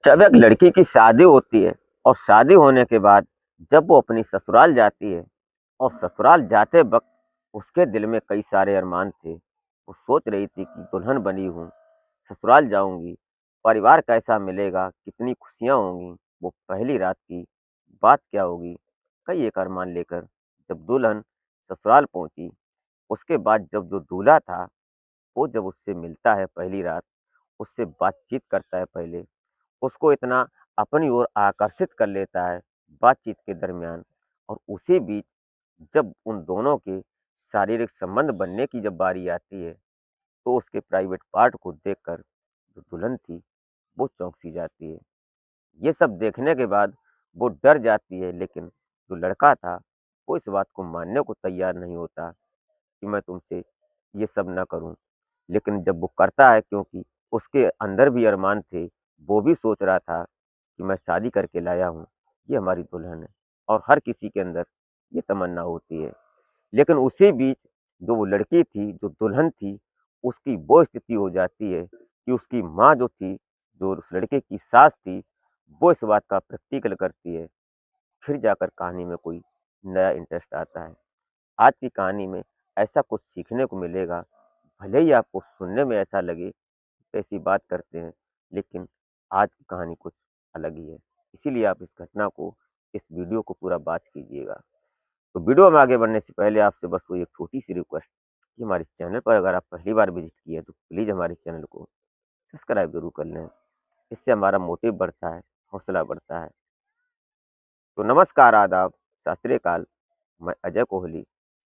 जब एक लड़की की शादी होती है और शादी होने के बाद जब वो अपनी ससुराल जाती है और ससुराल जाते वक्त उसके दिल में कई सारे अरमान थे। वो सोच रही थी कि दुल्हन बनी हूँ, ससुराल जाऊंगी, परिवार कैसा मिलेगा, कितनी खुशियाँ होंगी, वो पहली रात की बात क्या होगी। कई एक अरमान लेकर जब दुल्हन ससुराल पहुंची, उसके बाद जब जो दूल्हा था वो जब उससे मिलता है पहली रात, उससे बातचीत करता है पहले, उसको इतना अपनी ओर आकर्षित कर लेता है बातचीत के दरमियान। और उसी बीच जब उन दोनों के शारीरिक संबंध बनने की जब बारी आती है, तो उसके प्राइवेट पार्ट को देखकर जो दुल्हन थी वो चौंक सी जाती है। ये सब देखने के बाद वो डर जाती है, लेकिन जो लड़का था वो इस बात को मानने को तैयार नहीं होता कि मैं तुमसे ये सब ना करूं। लेकिन जब वो करता है, क्योंकि उसके अंदर भी अरमान थे, वो भी सोच रहा था कि मैं शादी करके लाया हूँ, ये हमारी दुल्हन है। और हर किसी के अंदर ये तमन्ना होती है। लेकिन उसी बीच जो वो लड़की थी, जो दुल्हन थी, उसकी वो स्थिति हो जाती है कि उसकी माँ जो थी, जो उस लड़के की सास थी, वो इस बात का प्रैक्टिकल करती है। फिर जाकर कहानी में कोई नया इंटरेस्ट आता है। आज की कहानी में ऐसा कुछ सीखने को मिलेगा। भले ही आपको सुनने में ऐसा लगे ऐसी बात करते हैं, लेकिन आज की कहानी कुछ अलग ही है। इसीलिए आप इस घटना को, इस वीडियो को पूरा वॉच कीजिएगा। तो वीडियो में आगे बढ़ने से पहले आपसे बस वो एक छोटी-सी रिक्वेस्ट कि हमारे चैनल पर अगर आप पहली बार विज़िट किए हैं, तो प्लीज़ हमारे चैनल को सब्सक्राइब ज़रूर कर लें। इससे हमारा मोटिव बढ़ता है, हौसला बढ़ता है। तो नमस्कार, आदाब, सत श्री अकाल। मैं अजय कोहली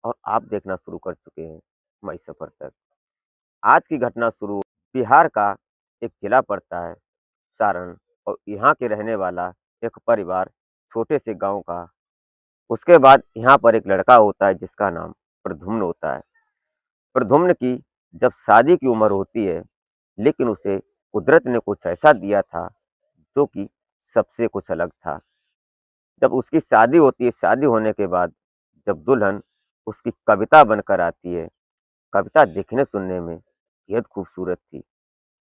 और आप देखना शुरू कर चुके हैं माई सफ़र तक। आज की घटना शुरू बिहार का एक जिला पड़ता है सारण, और यहाँ के रहने वाला एक परिवार छोटे से गांव का। उसके बाद यहाँ पर एक लड़का होता है जिसका नाम प्रद्युम्न होता है। प्रद्युम्न की जब शादी की उम्र होती है, लेकिन उसे कुदरत ने कुछ ऐसा दिया था जो कि सबसे कुछ अलग था। जब उसकी शादी होती है, शादी होने के बाद जब दुल्हन उसकी कविता बनकर आती है, कविता दिखने सुनने में बेहद खूबसूरत थी।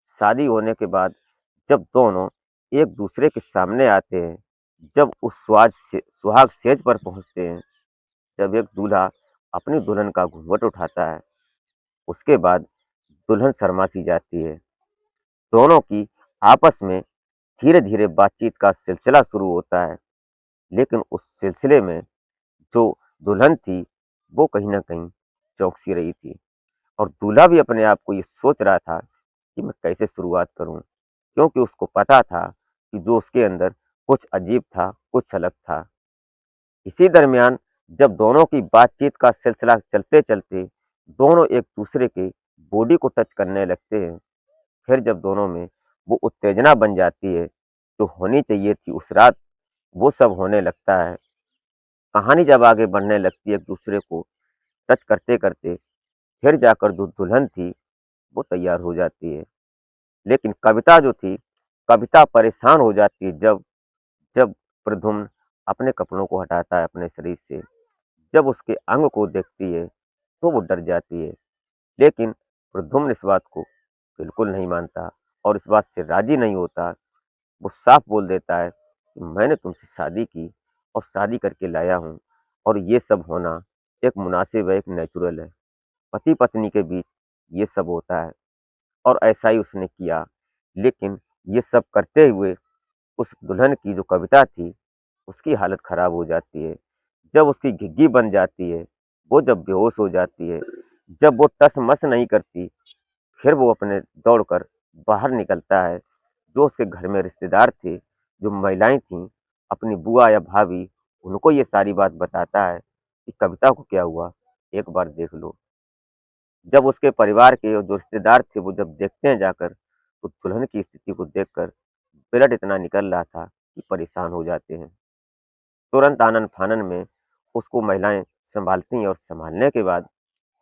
शादी होने के बाद जब दोनों एक दूसरे के सामने आते हैं, जब उस सुहाग सेज पर पहुंचते हैं, जब एक दूल्हा अपनी दुल्हन का घूंघट उठाता है, उसके बाद दुल्हन शर्मा सी जाती है। दोनों की आपस में धीरे धीरे बातचीत का सिलसिला शुरू होता है। लेकिन उस सिलसिले में जो दुल्हन थी वो कहीं ना कहीं चौकसी रही थी, और दूल्हा भी अपने आप को ये सोच रहा था कि मैं कैसे शुरुआत करूं, क्योंकि उसको पता था कि जो उसके अंदर कुछ अजीब था, कुछ अलग था। इसी दरमियान जब दोनों की बातचीत का सिलसिला चलते चलते दोनों एक दूसरे के बॉडी को टच करने लगते हैं, फिर जब दोनों में वो उत्तेजना बन जाती है जो होनी चाहिए थी उस रात, वो सब होने लगता है। कहानी जब आगे बढ़ने लगती है एक दूसरे को टच करते करते, फिर जाकर जो दुल्हन थी वो तैयार हो जाती है। लेकिन कविता जो थी, कविता परेशान हो जाती है जब जब प्रद्युम्न अपने कपड़ों को हटाता है अपने शरीर से। जब उसके अंग को देखती है तो वो डर जाती है। लेकिन प्रद्युम्न इस बात को बिल्कुल नहीं मानता और इस बात से राजी नहीं होता। वो साफ बोल देता है कि मैंने तुमसे शादी की और शादी करके लाया हूँ, और ये सब होना एक मुनासिब है, एक नेचुरल है। पति पत्नी के बीच ये सब होता है, और ऐसा ही उसने किया। लेकिन ये सब करते हुए उस दुल्हन की जो कविता थी, उसकी हालत खराब हो जाती है। जब उसकी घिघी बन जाती है, वो जब बेहोश हो जाती है, जब वो टस-मस नहीं करती, फिर वो अपने दौड़कर बाहर निकलता है। जो उसके घर में रिश्तेदार थे, जो महिलाएँ थीं, अपनी बुआ या भाभी, उनको ये सारी बात बताता है कि कविता को क्या हुआ, एक बार देख लो। जब उसके परिवार के जो रिश्तेदार थे, वो जब देखते हैं जाकर, तो दुल्हन की स्थिति को देखकर ब्लड इतना निकल रहा था कि परेशान हो जाते हैं। तुरंत आनन-फानन में उसको महिलाएँ सँभालती हैं और सँभालने के बाद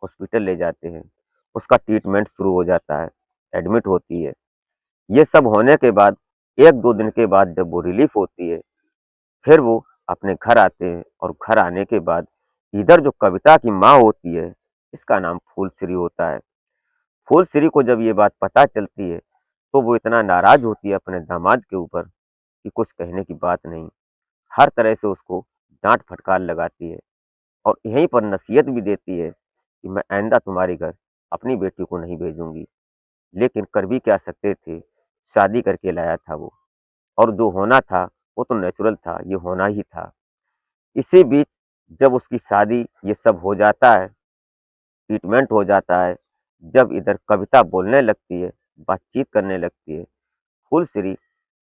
हॉस्पिटल ले जाते हैं। उसका ट्रीटमेंट शुरू हो जाता है, एडमिट होती है। ये सब होने के बाद 1-2 दिन के बाद जब वो रिलीफ़ होती है, फिर वो अपने घर आते हैं, और घर आने के बाद इधर जो कविता की माँ होती है, इसका नाम फूलश्री होता है। फूलश्री को जब ये बात पता चलती है, तो वो इतना नाराज़ होती है अपने दामाद के ऊपर कि कुछ कहने की बात नहीं। हर तरह से उसको डाँट-फटकार लगाती है और यहीं पर नसीहत भी देती है कि मैं आइंदा तुम्हारे घर अपनी बेटी को नहीं भेजूँगी। लेकिन कर भी क्या सकते थे, शादी करके लाया था वो और जो होना था, वो तो नेचुरल था, ये होना ही था। इसी बीच जब उसकी शादी ये सब हो जाता है, ट्रीटमेंट हो जाता है, जब इधर कविता बोलने लगती है, बातचीत करने लगती है, फुलश्री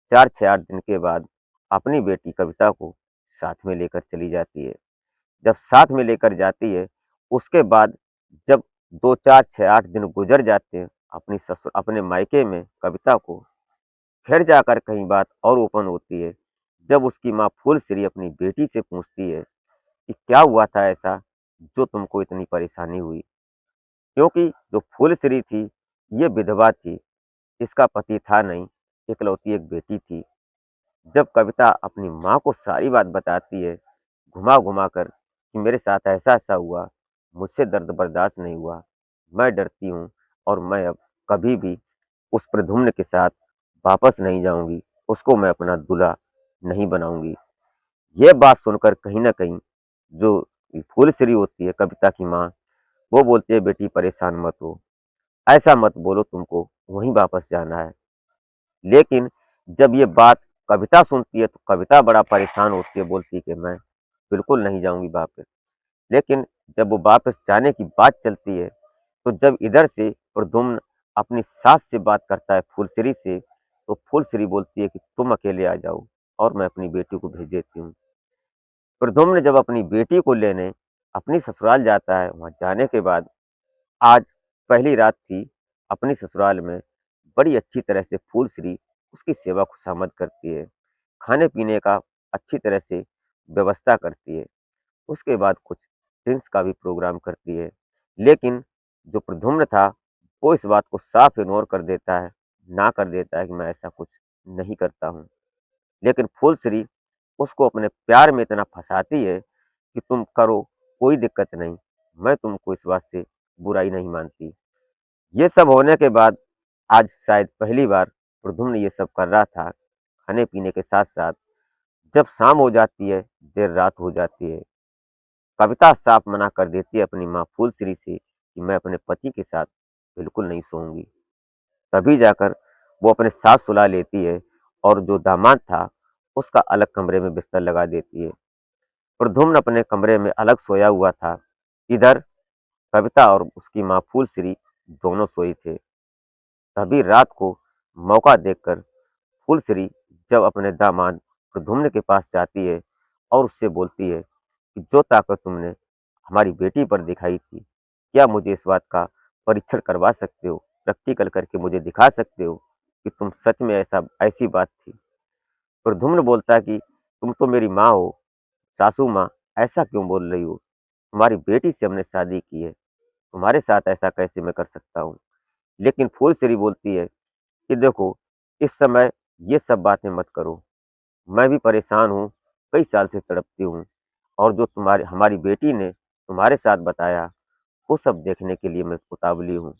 4 6 8 दिन के बाद अपनी बेटी कविता को साथ में लेकर चली जाती है। जब साथ में लेकर जाती है, उसके बाद जब 2 4 6 8 दिन गुज़र जाते हैं, अपने मायके में कविता को फिर जाकर कहीं बात और ओपन होती है, जब उसकी माँ फुलश्री अपनी बेटी से पूछती है कि क्या हुआ था ऐसा, जो तुमको इतनी परेशानी हुई? क्योंकि जो फुलश्री थी, ये विधवा थी, इसका पति था नहीं, इकलौती एक बेटी थी। जब कविता अपनी माँ को सारी बात बताती है, घुमा-घुमा कर कि मेरे साथ ऐसा-ऐसा हुआ, मुझसे दर्द बर्दाश्त नहीं हुआ, मैं डरती हूँ और मैं अब कभी भी उस प्रद्युम्न के साथ वापस नहीं जाऊँगी, उसको मैं अपना दूल्हा नहीं बनाऊँगी। ये बात सुनकर कहीं न कहीं जो फुलश्री होती है कविता की माँ, वो बोलती है बेटी परेशान मत हो, ऐसा मत बोलो तुमको वहीं वापस जाना है। लेकिन जब ये बात कविता सुनती है तो कविता बड़ा परेशान होती है, बोलती है कि मैं बिल्कुल नहीं जाऊँगी वापस। लेकिन जब वो वापस जाने की बात चलती है, तो जब इधर से प्रद्युम्न अपनी सास से बात करता है फुलश्री से, तो फुलश्री बोलती है कि तुम अकेले आ जाओ और मैं अपनी बेटी को भेज देती हूँ। प्रद्युम्न जब अपनी बेटी को लेने अपनी ससुराल जाता है, वहाँ जाने के बाद आज पहली रात थी अपनी ससुराल में, बड़ी अच्छी तरह से फुलश्री उसकी सेवा खुशामद करती है, खाने-पीने का अच्छी तरह से व्यवस्था करती है। उसके बाद कुछ ड्रिंक्स का भी प्रोग्राम करती है। लेकिन जो प्रद्युम्न था, वो इस बात को साफ इग्नोर कर देता है, ना कर देता है कि मैं ऐसा कुछ नहीं करता हूँ। लेकिन फुलश्री उसको अपने प्यार में इतना फँसाती है कि तुम करो, कोई दिक्कत नहीं, मैं तुमको इस बात से बुराई नहीं मानती। ये सब होने के बाद आज शायद पहली बार प्रद्युम्न ये सब कर रहा था, खाने-पीने के साथ-साथ। जब शाम हो जाती है, देर रात हो जाती है, कविता साफ मना कर देती है अपनी माँ फुलश्री से कि मैं अपने पति के साथ बिल्कुल नहीं सोऊँगी। तभी जाकर वो अपने साथ सुला लेती है और जो दामाद था, उसका अलग कमरे में बिस्तर लगा देती है। प्रद्युम्न अपने कमरे में अलग सोया हुआ था। इधर कविता और उसकी माँ फुलश्री दोनों सोए थे। तभी रात को मौका देखकर फुलश्री जब अपने दामाद प्रद्युम्न के पास जाती है और उससे बोलती है कि जो ताकत तुमने हमारी बेटी पर दिखाई थी, क्या मुझे इस बात का परीक्षण करवा सकते हो? प्रैक्टिकल करके मुझे दिखा सकते हो कि तुम सच में ऐसी बात थी? प्रद्युम्न बोलता है कि तुम तो मेरी माँ हो, सासू माँ, ऐसा क्यों बोल रही हो? तुम्हारी बेटी से हमने शादी की है, तुम्हारे साथ ऐसा कैसे मैं कर सकता हूँ? लेकिन फुलश्री बोलती है कि देखो, इस समय ये सब बातें मत करो। मैं भी परेशान हूँ, कई साल से तड़पती हूँ और जो तुम्हारी हमारी बेटी ने तुम्हारे साथ बताया, वो सब देखने के लिए मैं उतावली हूँ।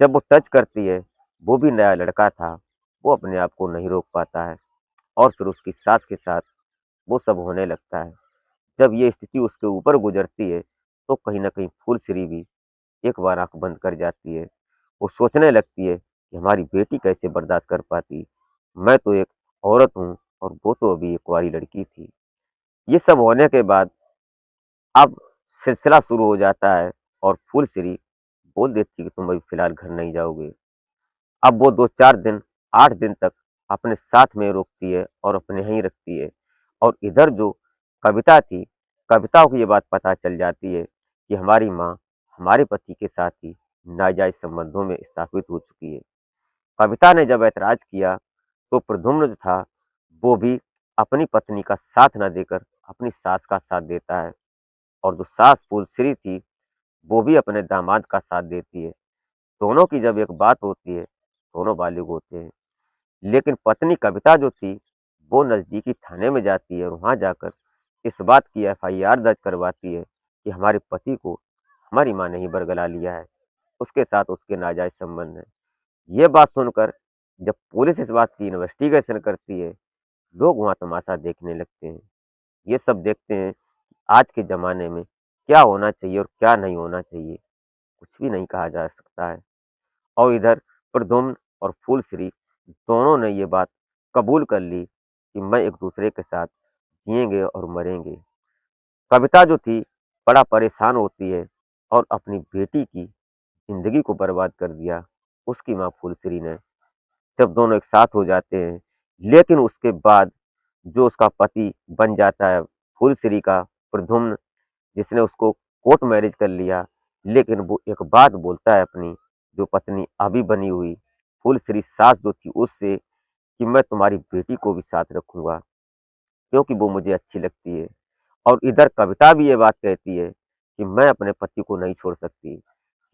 जब वो टच करती है, वो भी नया लड़का था, वो अपने आप को नहीं रोक पाता है और फिर उसकी सास के साथ वो सब होने लगता है। जब ये स्थिति उसके ऊपर गुजरती है, तो कहीं न कहीं फुलश्री भी एक बार आँख बंद कर जाती है। वो सोचने लगती है कि हमारी बेटी कैसे बर्दाश्त कर पाती? मैं तो एक औरत हूँ और वो तो अभी एक कुँवारी लड़की थी। ये सब होने के बाद अब सिलसिला शुरू हो जाता है और फुलश्री बोल देती है कि तुम अभी फ़िलहाल घर नहीं जाओगे। अब वो 2-4 दिन, 8 दिन तक अपने साथ में रोकती है और अपने यहीं रखती है और इधर जो कविता थी, कविता को ये बात पता चल जाती है कि हमारी माँ हमारे पति के साथ ही नाजायज़ संबंधों में स्थापित हो चुकी है। कविता ने जब ऐतराज़ किया, तो प्रद्युम्न जो था, वो भी अपनी पत्नी का साथ ना देकर अपनी सास का साथ देता है और जो सास फुलश्री थी, वो भी अपने दामाद का साथ देती है। दोनों की जब एक बात होती है, दोनों बालिग होते हैं। लेकिन पत्नी कविता जो थी, वो नज़दीकी थाने में जाती है और वहाँ जाकर इस बात की एफआईआर दर्ज करवाती है कि हमारे पति को हमारी माँ ने ही बरगला लिया है, उसके साथ उसके नाजायज़ संबंध हैं। ये बात सुनकर जब पुलिस इस बात की इन्वेस्टिगेशन करती है, लोग वहाँ तमाशा देखने लगते हैं। ये सब देखते हैं कि आज के ज़माने में क्या होना चाहिए और क्या नहीं होना चाहिए, कुछ भी नहीं कहा जा सकता है। और इधर प्रद्युम्न और फूलश्री दोनों ने ये बात कबूल कर ली कि मैं एक-दूसरे के साथ जिएँगे और मरेंगे। कविता जो थी बड़ा परेशान होती है और अपनी बेटी की ज़िंदगी को बर्बाद कर दिया उसकी माँ फुलश्री ने। जब दोनों एक साथ हो जाते हैं, लेकिन उसके बाद जो उसका पति बन जाता है फुलश्री का प्रद्युम्न, जिसने उसको कोर्ट मैरिज कर लिया, लेकिन वो एक बात बोलता है अपनी जो पत्नी अभी बनी हुई फुलश्री सास जो थी उससे कि मैं तुम्हारी बेटी को भी साथ रखूँगा, क्योंकि वो मुझे अच्छी लगती है। और इधर कविता भी ये बात कहती है कि मैं अपने पति को नहीं छोड़ सकती।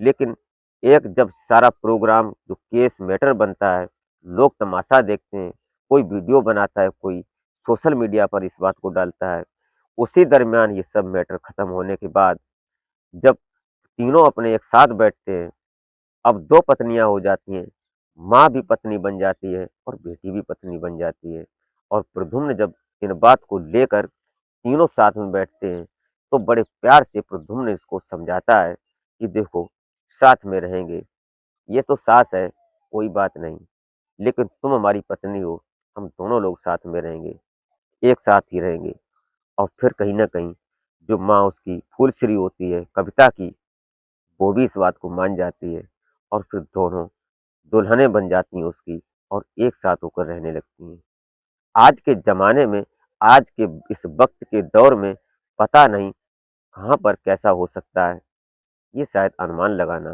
लेकिन एक जब सारा प्रोग्राम जो केस मैटर बनता है, लोग तमाशा देखते हैं, कोई वीडियो बनाता है, कोई सोशल मीडिया पर इस बात को डालता है। उसी दरमियान ये सब मैटर खत्म होने के बाद जब तीनों अपने एक साथ बैठते हैं, अब 2 पत्नियाँ हो जाती हैं, माँ भी पत्नी बन जाती है और बेटी भी पत्नी बन जाती है। और प्रद्युम्न जब इन बात को लेकर तीनों साथ में बैठते हैं, तो बड़े प्यार से प्रद्युम्न इसको समझाता है कि देखो, साथ में रहेंगे, ये तो सास है, कोई बात नहीं, लेकिन तुम हमारी पत्नी हो, हम दोनों लोग साथ में रहेंगे, एक साथ ही रहेंगे। और फिर कहीं न कहीं जो माँ उसकी फुलश्री होती है, कविता की, वो भी इस बात को मान जाती है और फिर दोनों दुल्हनें बन जाती हैं उसकी और एक साथ होकर रहने लगती हैं। आज के ज़माने में, आज के इस वक़्त के दौर में पता नहीं कहाँ पर कैसा हो सकता है, ये शायद अनुमान लगाना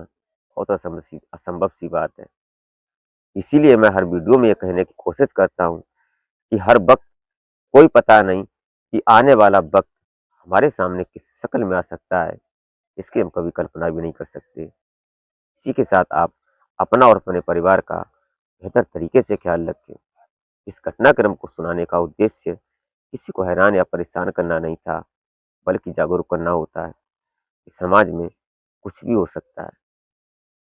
बहुत असंभव सी बात है। इसीलिए मैं हर वीडियो में ये कहने की कोशिश करता हूँ कि हर वक़्त कोई पता नहीं कि आने वाला वक़्त हमारे सामने किस शक्ल में आ सकता है, इसकी हम कभी कल्पना भी नहीं कर सकते। इसी के साथ आप अपना और अपने परिवार का बेहतर तरीके से ख्याल रखें। इस घटनाक्रम को सुनाने का उद्देश्य किसी को हैरान या परेशान करना नहीं था, बल्कि जागरूक करना होता है कि समाज में कुछ भी हो सकता है।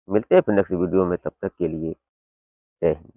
मिलते हैं फिर नेक्स्ट वीडियो में, तब तक के लिए जय हिंद।